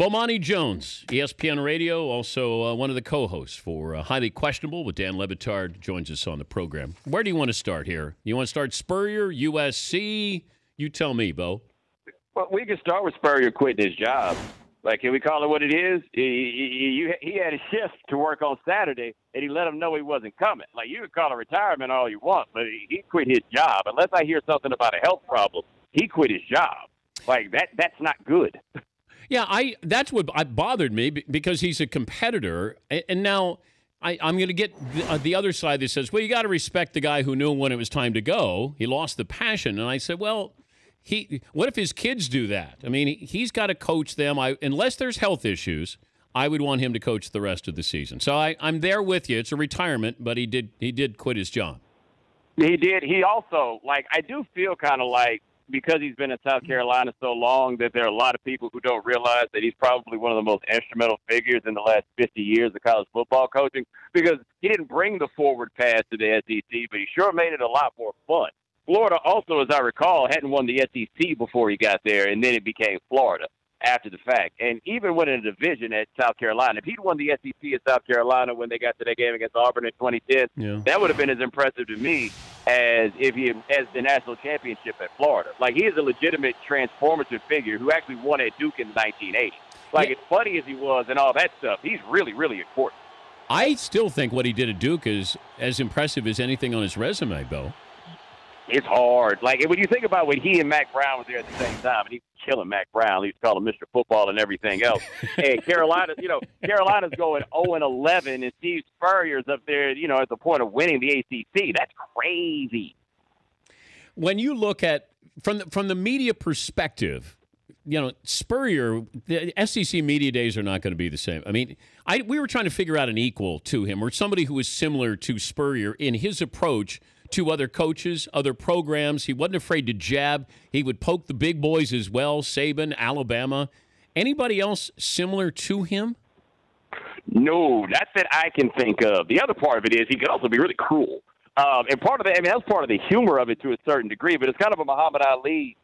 Bomani Jones, ESPN Radio, also one of the co-hosts for Highly Questionable with Dan Levitard, joins us on the program. Where do you want to start here? You want to start Spurrier, USC? You tell me, Bo. Well, we can start with Spurrier quitting his job. Like, can we call it what it is? He had a shift to work on Saturday, and he let him know he wasn't coming. Like, you can call it retirement all you want, but he quit his job. Unless I hear something about a health problem, he quit his job. Like, that's not good. Yeah, that's what bothered me because he's a competitor, and now I'm going to get the other side that says, well, you got to respect the guy who knew when it was time to go. He lost the passion, and I said, well, what if his kids do that? I mean, he's got to coach them. Unless there's health issues, I would want him to coach the rest of the season. So I'm there with you. It's a retirement, but he did quit his job. He did. He also, I do feel kind of like, because he's been in South Carolina so long, that there are a lot of people who don't realize that he's probably one of the most instrumental figures in the last 50 years of college football coaching, because he didn't bring the forward pass to the SEC, but he sure made it a lot more fun. Florida also, as I recall, hadn't won the SEC before he got there, and then it became Florida after the fact. And even winning a division at South Carolina, if he'd won the SEC at South Carolina when they got to that game against Auburn in 2010, that would have been as impressive to me as the national championship at Florida. Like, he is a legitimate transformative figure who actually won at Duke in 1980. As funny as he was and all that stuff, he's really, really important. I still think what he did at Duke is as impressive as anything on his resume, Bo. It's hard. Like, when you think about when he and Mac Brown were there at the same time, and he was killing Mac Brown. He used to call him Mr. Football and everything else. And Carolina's going 0-11, and Steve Spurrier's up there, at the point of winning the ACC. That's crazy. When you look at, from the media perspective, Spurrier, the SEC media days are not going to be the same. I mean, we were trying to figure out an equal to him, or somebody who was similar to Spurrier in his approach to other coaches, other programs. He wasn't afraid to jab. He would poke the big boys as well, Saban, Alabama. Anybody else similar to him? No, that's that I can think of. The other part of it is he could also be really cruel. And part of it, that's part of the humor of it to a certain degree, but it's kind of a Muhammad Ali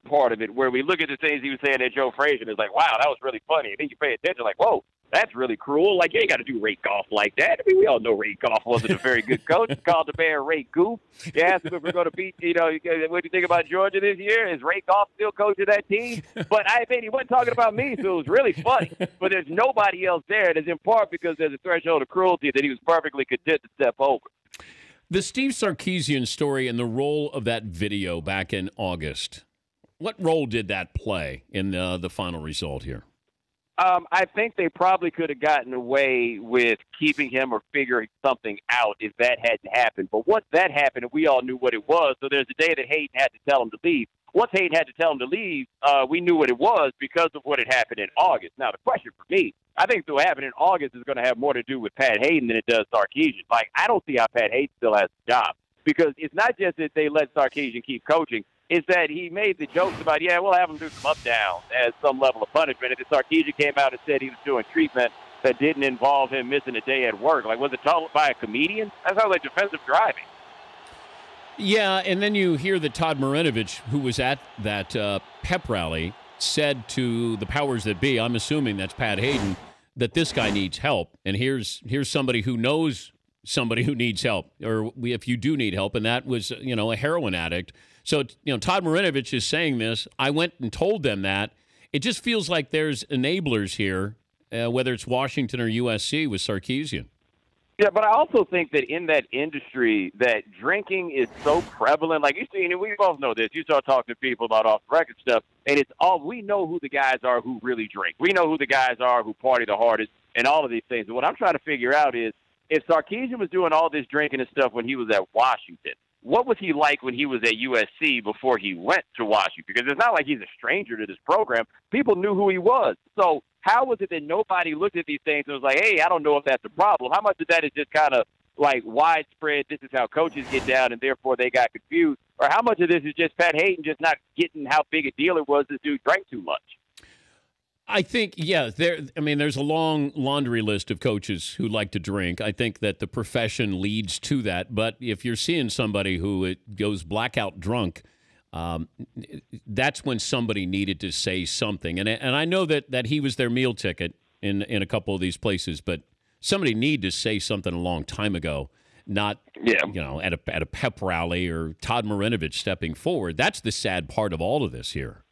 part of it where we look at the things he was saying at Joe Frazier and it's like, wow, that was really funny. And then you pay attention like, whoa, that's really cruel. Like, you ain't got to do Ray Goff like that. I mean, we all know Ray Goff wasn't a very good coach. He called the man Ray Goof. You asked him if we're going to beat, what do you think about Georgia this year? Is Ray Goff still coaching that team? But I mean, he wasn't talking about me, so it was really funny. But there's nobody else there. And it's in part because there's a threshold of cruelty that he was perfectly content to step over. The Steve Sarkisian story and the role of that video back in August, what role did that play in the final result here? I think they probably could have gotten away with keeping him or figuring something out if that hadn't happened. But once that happened, we all knew what it was. So there's a day that Hayden had to tell him to leave. Once Hayden had to tell him to leave, we knew what it was because of what had happened in August. Now, the question for me, I think what happened in August is going to have more to do with Pat Hayden than it does Sarkisian. Like, I don't see how Pat Hayden still has a job because it's not just that they let Sarkisian keep coaching. Is that he made the jokes about, we'll have him do some up-down as some level of punishment. And then Sarkisian came out and said he was doing treatment that didn't involve him missing a day at work. Like, was it told by a comedian? That sounds like defensive driving. Yeah, and then you hear that Todd Marinovich, who was at that pep rally, said to the powers that be, I'm assuming that's Pat Hayden, that this guy needs help. And here's somebody who knows somebody who needs help, or if you do need help, and that was, a heroin addict. So, Todd Marinovich is saying this. I went and told them that. It just feels like there's enablers here, whether it's Washington or USC with Sarkisian. Yeah, but I also think that in that industry, that drinking is so prevalent. Like, we both know this. You start talking to people about off-the-record stuff, and it's all we know who the guys are who really drink. We know who the guys are who party the hardest and all of these things. And what I'm trying to figure out is if Sarkisian was doing all this drinking and stuff when he was at Washington, what was he like when he was at USC before he went to Washington? Because it's not like he's a stranger to this program. People knew who he was. So how was it that nobody looked at these things and was like, hey, I don't know if that's a problem? How much of that is just kind of like widespread, this is how coaches get down, and therefore they got confused? Or how much of this is just Pat Hayden just not getting how big a deal it was this dude drank too much? I think, there's a long laundry list of coaches who like to drink. I think that the profession leads to that. But if you're seeing somebody who goes blackout drunk that's when somebody needed to say something. And I know that he was their meal ticket in a couple of these places, but somebody needed to say something a long time ago, not at a pep rally or Todd Marinovich stepping forward. That's the sad part of all of this here.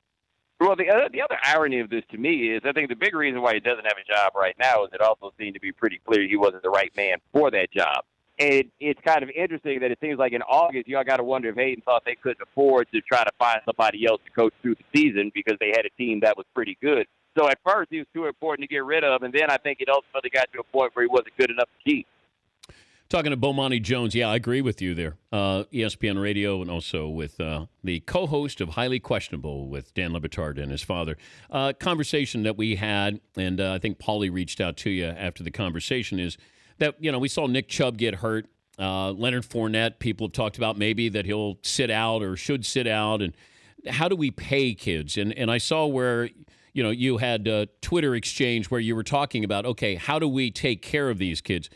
Well, the other irony of this to me is I think the big reason why he doesn't have a job right now is it also seemed to be pretty clear he wasn't the right man for that job. And it's kind of interesting that it seems like in August, y'all got to wonder if Hayden thought they couldn't afford to try to find somebody else to coach through the season because they had a team that was pretty good. So at first, he was too important to get rid of, and then I think it ultimately got to a point where he wasn't good enough to keep. Talking to Bomani Jones, yeah, I agree with you there. ESPN Radio and also with the co-host of Highly Questionable with Dan Le Batard and his father. Conversation that we had, and I think Paulie reached out to you after the conversation, is that, we saw Nick Chubb get hurt. Leonard Fournette, people have talked about maybe that he'll sit out or should sit out. And how do we pay kids? And I saw where, you had a Twitter exchange where you were talking about, okay, how do we take care of these kids?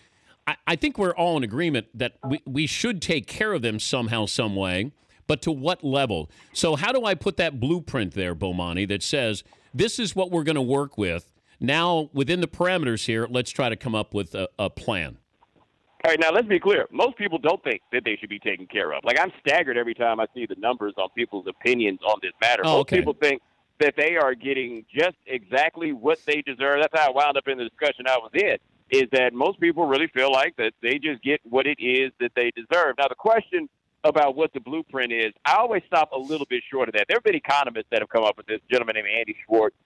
I think we're all in agreement that we should take care of them somehow, some way, but to what level? So how do I put that blueprint there, Bomani, that says this is what we're going to work with? Now, within the parameters here, let's try to come up with a plan. All right, now let's be clear. Most people don't think that they should be taken care of. Like, I'm staggered every time I see the numbers on people's opinions on this matter. Most people think that they are getting just exactly what they deserve. That's how I wound up in the discussion I was in, is that most people really feel like that they just get what it is that they deserve. Now, the question about what the blueprint is, I always stop a little bit short of that. There have been economists that have come up with this. A gentleman named Andy Schwartz,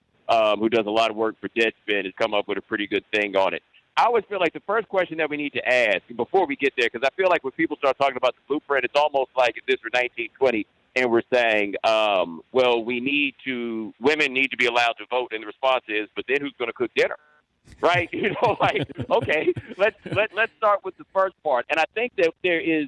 who does a lot of work for Deadspin, has come up with a pretty good thing on it. I always feel like the first question that we need to ask before we get there, because I feel like when people start talking about the blueprint, it's almost like if this were 1920 and we're saying, well, women need to be allowed to vote, and the response is, but then who's going to cook dinner? Right? Okay, let's start with the first part. And I think that there is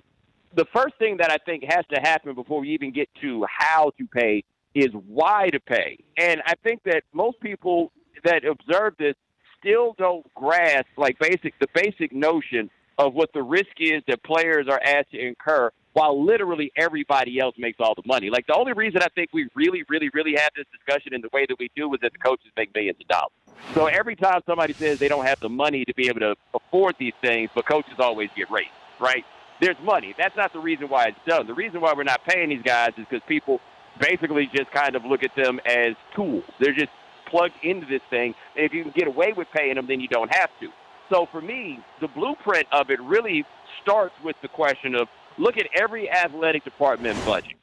the first thing that I think has to happen before we even get to how to pay is why to pay. And I think that most people that observe this still don't grasp the basic notion of what the risk is that players are asked to incur while literally everybody else makes all the money. Like, the only reason I think we really, really, really have this discussion in the way that we do is that the coaches make millions of dollars. So every time somebody says they don't have the money to be able to afford these things, but coaches always get raised, right? There's money. That's not the reason why it's done. The reason why we're not paying these guys is because people basically just kind of look at them as tools. They're just plugged into this thing. And if you can get away with paying them, then you don't have to. So for me, the blueprint of it really starts with the question of, look at every athletic department budget.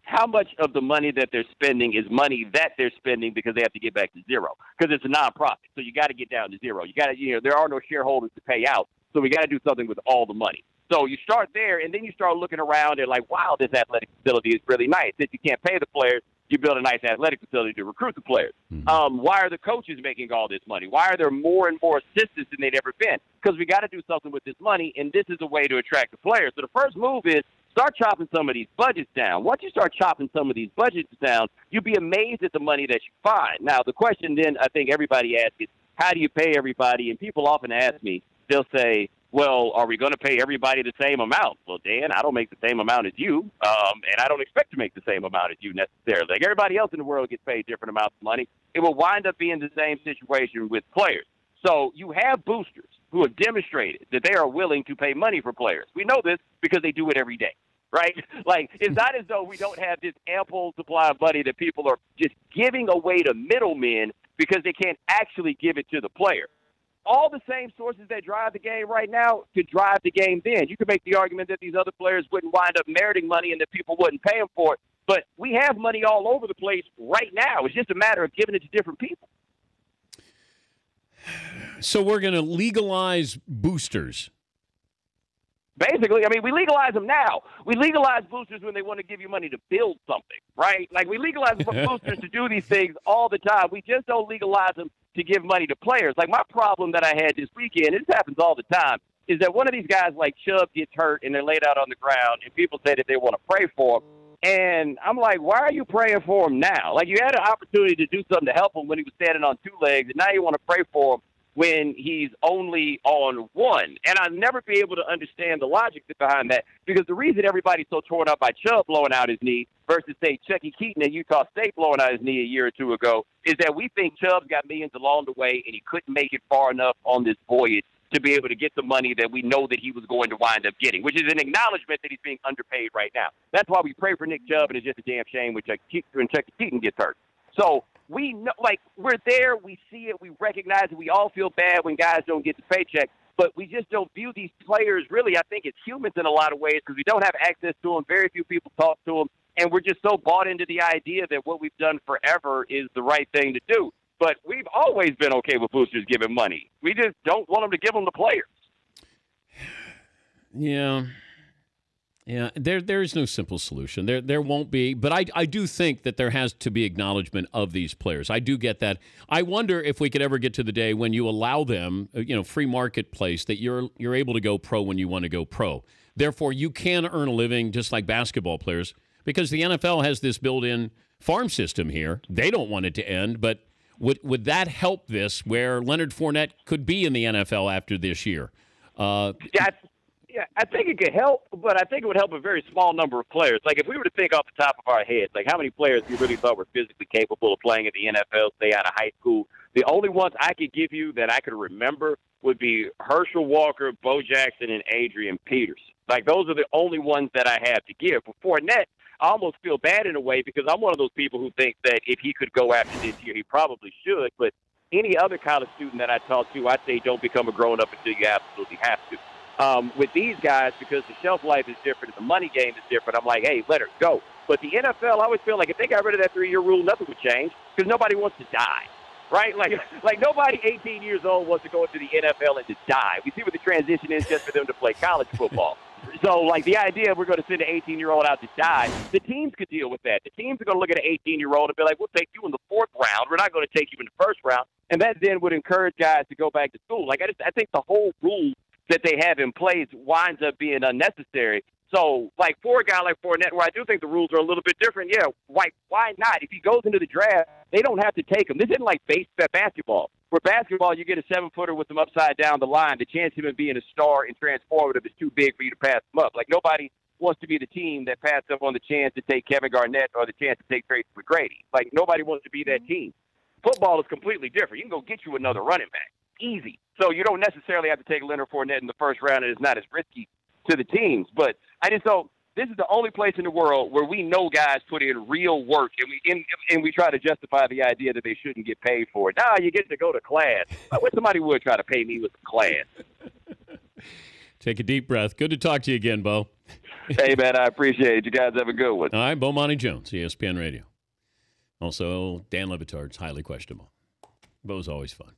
How much of the money that they're spending is money that they're spending because they have to get back to zero? Because it's a nonprofit, so you got to get down to zero. You got to, there are no shareholders to pay out, so we got to do something with all the money. So you start there, and then you start looking around and like, wow, this athletic facility is really nice. If you can't pay the players, you build a nice athletic facility to recruit the players. Mm-hmm. Why are the coaches making all this money? Why are there more and more assistants than they've ever been? Because we got to do something with this money, and this is a way to attract the players. So the first move is start chopping some of these budgets down. Once you start chopping some of these budgets down, you'll be amazed at the money that you find. Now, the question then I think everybody asks is, how do you pay everybody? And people often ask me, they'll say, well, are we going to pay everybody the same amount? Well, Dan, I don't make the same amount as you, and I don't expect to make the same amount as you necessarily. Like, everybody else in the world gets paid different amounts of money. It will wind up being the same situation with players. So you have boosters who have demonstrated that they are willing to pay money for players. We know this because they do it every day, right? Like, it's not as though we don't have this ample supply of money that people are just giving away to middlemen because they can't actually give it to the player. All the same sources that drive the game right now could drive the game then. You could make the argument that these other players wouldn't wind up meriting money and that people wouldn't pay them for it. But we have money all over the place right now. It's just a matter of giving it to different people. So we're going to legalize boosters. Basically, I mean, we legalize them now. We legalize boosters when they want to give you money to build something, right? Like, we legalize boosters to do these things all the time. We just don't legalize them to give money to players. Like, my problem that I had this weekend, and this happens all the time, is that one of these guys like Chubb gets hurt and they're laid out on the ground, and people say that they want to pray for him. And I'm like, why are you praying for him now? Like, you had an opportunity to do something to help him when he was standing on two legs, and now you want to pray for him when he's only on one. And I'll never be able to understand the logic behind that, because the reason everybody's so torn up by Chubb blowing out his knee versus, say, Chucky Keaton at Utah State blowing out his knee a year or two ago is that we think Chubb's got millions along the way and he couldn't make it far enough on this voyage to be able to get the money that we know that he was going to wind up getting, which is an acknowledgement that he's being underpaid right now. That's why we pray for Nick Chubb, and it's just a damn shame when Chucky Keaton gets hurt. So we know, like, we're there, we see it, we recognize it, we all feel bad when guys don't get the paycheck, but we just don't view these players really, I think, as humans in a lot of ways because we don't have access to them. Very few people talk to them, and we're just so bought into the idea that what we've done forever is the right thing to do. But we've always been okay with boosters giving money. We just don't want them to give them to players. Yeah. Yeah, there is no simple solution. There won't be, but I do think that there has to be acknowledgement of these players. I do get that. I wonder if we could ever get to the day when you allow them, free marketplace, that you're able to go pro when you want to go pro. Therefore, you can earn a living just like basketball players because the NFL has this built-in farm system here. They don't want it to end, but would that help this where Leonard Fournette could be in the NFL after this year? Yeah, I think it could help, but I think it would help a very small number of players. Like, if we were to think off the top of our heads, like how many players we really thought were physically capable of playing in the NFL, say out of high school, the only ones I could give you that I could remember would be Herschel Walker, Bo Jackson, and Adrian Peters. Like, those are the only ones that I have to give. For Fournette, I almost feel bad in a way because I'm one of those people who think that if he could go after this year, he probably should. But any other college student that I talk to, I'd say don't become a grown-up until you absolutely have to. With these guys, because the shelf life is different and the money game is different, I'm like, hey, let her go. But the NFL, I always feel like if they got rid of that 3-year rule, nothing would change because nobody wants to die, right? Like nobody 18 years old wants to go into the NFL and to die. We see what the transition is just for them to play college football. So, like, the idea we're going to send an 18-year-old out to die, the teams could deal with that. The teams are going to look at an 18-year-old and be like, we'll take you in the 4th round. We're not going to take you in the 1st round. And that then would encourage guys to go back to school. Like, I think the whole rule that they have in place winds up being unnecessary. So, like, for a guy like Fournette, where I do think the rules are a little bit different, yeah, why not? If he goes into the draft, they don't have to take him. This isn't like basketball. Where basketball, you get a 7-footer with him upside down the line. The chance of him being a star and transformative is too big for you to pass him up. Like, nobody wants to be the team that passed up on the chance to take Kevin Garnett or the chance to take Tracy McGrady. Like, nobody wants to be that team. Football is completely different. You can go get you another running back. Easy. So you don't necessarily have to take Leonard Fournette in the 1st round, and it's not as risky to the teams. But I just don't. This is the only place in the world where we know guys put in real work, and we try to justify the idea that they shouldn't get paid for it. Nah, you get to go to class. I wish somebody would try to pay me with class. Take a deep breath. Good to talk to you again, Bo. Hey, man, I appreciate it. You guys have a good one. All right, Bomani Jones, ESPN Radio. Also, Dan Le Batard's highly questionable. Bo's always fun.